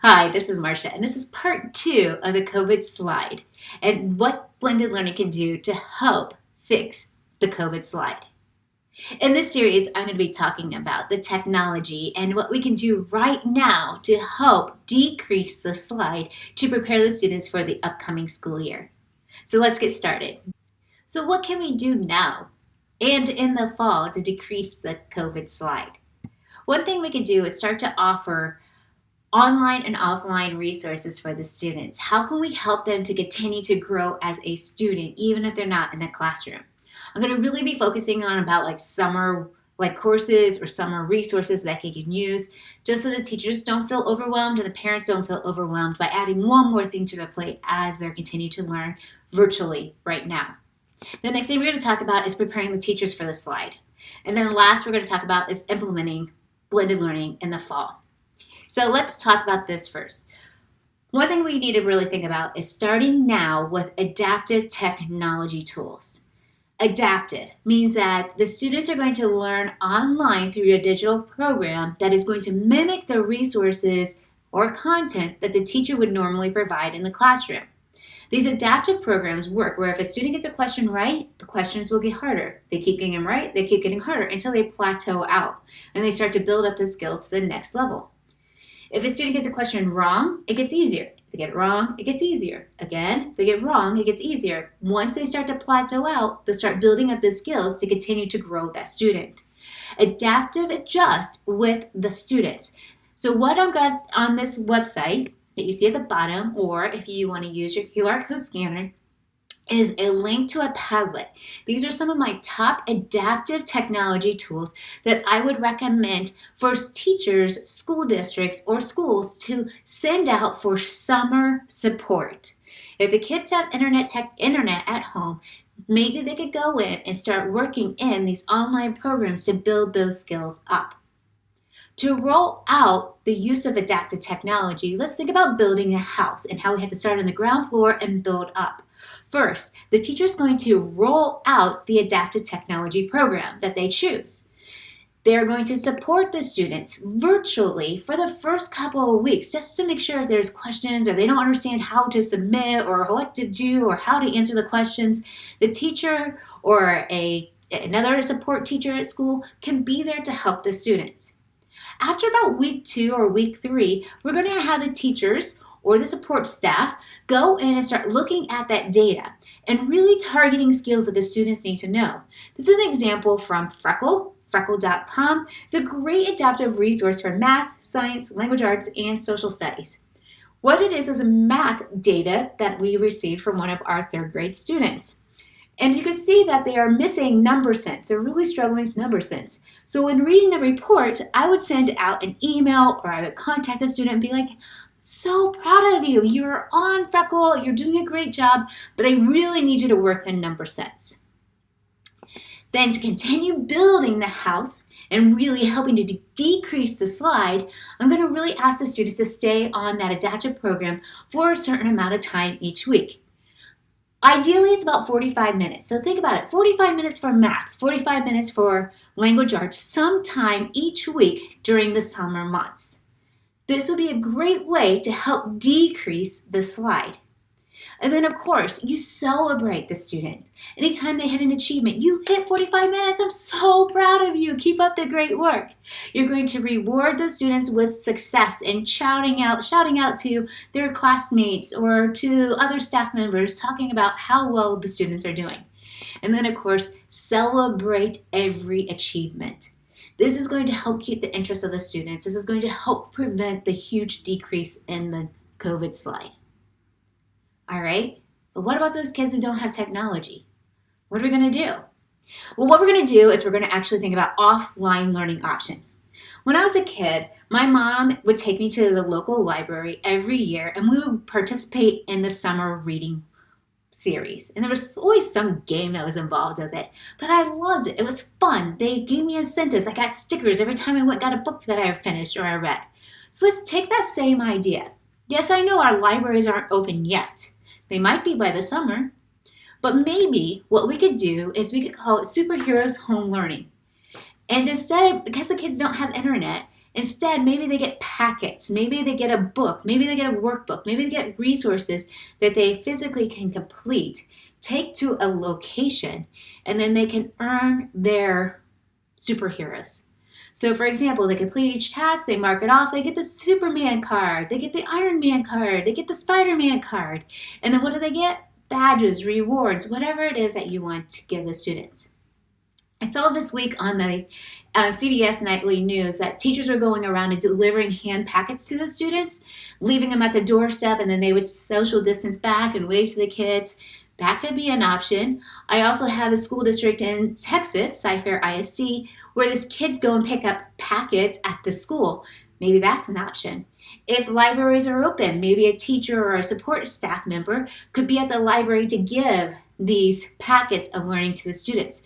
Hi, this is Marcia, and this is part two of the COVID slide and what blended learning can do to help fix the COVID slide. In this series, I'm going to be talking about the technology and what we can do right now to help decrease the slide to prepare the students for the upcoming school year. So let's get started. So, what can we do now and in the fall to decrease the COVID slide? One thing we could do is start to offer online and offline resources for the students. How can we help them to continue to grow as a student, even if they're not in the classroom? I'm going to really be focusing on about summer courses or summer resources that they can use, just so the teachers don't feel overwhelmed and the parents don't feel overwhelmed by adding one more thing to their plate as they continue to learn virtually right now. The next thing we're going to talk about is preparing the teachers for the slide. And then last we're going to talk about is implementing blended learning in the fall. So let's talk about this first. One thing we need to really think about is starting now with adaptive technology tools. Adaptive means that the students are going to learn online through a digital program that is going to mimic the resources or content that the teacher would normally provide in the classroom. These adaptive programs work where if a student gets a question right, the questions will get harder. They keep getting them right, they keep getting harder until they plateau out and they start to build up those skills to the next level. If a student gets a question wrong, it gets easier. If they get it wrong, it gets easier. Again, if they get it wrong, it gets easier. Once they start to plateau out, they'll start building up the skills to continue to grow that student. Adaptive adjust with the students. So what I've got on this website that you see at the bottom, or if you want to use your QR code scanner, is a link to a Padlet. These are some of my top adaptive technology tools that I would recommend for teachers, school districts, or schools to send out for summer support. If the kids have internet at home, maybe they could go in and start working in these online programs to build those skills up. To roll out the use of adaptive technology, let's think about building a house and how we had to start on the ground floor and build up. First, the teacher is going to roll out the adaptive technology program that they choose. They are going to support the students virtually for the first couple of weeks just to make sure if there's questions or they don't understand how to submit or what to do or how to answer the questions. The teacher or another support teacher at school can be there to help the students. After about week 2 or week 3, we're going to have the teachers or the support staff go in and start looking at that data and really targeting skills that the students need to know. This is an example from Freckle.com. It's a great adaptive resource for math, science, language arts, and social studies. What it is a math data that we received from one of our 3rd grade students. And you can see that they are missing number sense. They're really struggling with number sense. So when reading the report, I would send out an email or I would contact the student and be like, so proud of you. You're on Freckle. You're doing a great job, but I really need you to work on number sense. Then to continue building the house and really helping to decrease the slide, I'm going to really ask the students to stay on that adaptive program for a certain amount of time each week. Ideally, it's about 45 minutes. So think about it, 45 minutes for math, 45 minutes for language arts, sometime each week during the summer months. This would be a great way to help decrease the slide. And then, of course, you celebrate the student. Anytime they hit an achievement, you hit 45 minutes, I'm so proud of you. Keep up the great work. You're going to reward the students with success and shouting out to their classmates or to other staff members, talking about how well the students are doing. And then, of course, celebrate every achievement. This is going to help keep the interest of the students. This is going to help prevent the huge decrease in the COVID slide. All right, but what about those kids who don't have technology? What are we going to do? Well, what we're going to do is we're going to actually think about offline learning options. When I was a kid, my mom would take me to the local library every year and we would participate in the summer reading series. And there was always some game that was involved with it, but I loved it. It was fun. They gave me incentives. I got stickers every time I went got a book that I finished or I read. So let's take that same idea. Yes, I know our libraries aren't open yet. They might be by the summer, but maybe what we could do is we could call it Superheroes Home Learning. And instead, because the kids don't have internet, Instead, maybe they get packets, maybe they get a book, maybe they get a workbook, maybe they get resources that they physically can complete, take to a location, and then they can earn their superheroes. So for example, they complete each task, they mark it off, they get the Superman card, they get the Iron Man card, they get the Spider-Man card. And then what do they get? Badges, rewards, whatever it is that you want to give the students. I saw this week on the CBS Nightly News that teachers were going around and delivering hand packets to the students, leaving them at the doorstep, and then they would social distance back and wave to the kids. That could be an option. I also have a school district in Texas, Cy-Fair ISD, where these kids go and pick up packets at the school. Maybe that's an option. If libraries are open, maybe a teacher or a support staff member could be at the library to give these packets of learning to the students.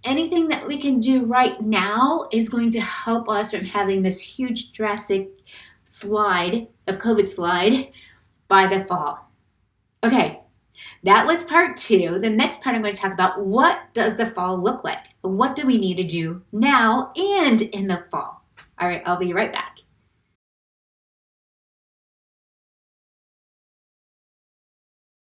Anything that we can do right now is going to help us from having this huge drastic COVID slide by the fall. Okay. That was part 2. The next part I'm going to talk about, what does the fall look like? What do we need to do now and in the fall? All right, I'll be right back.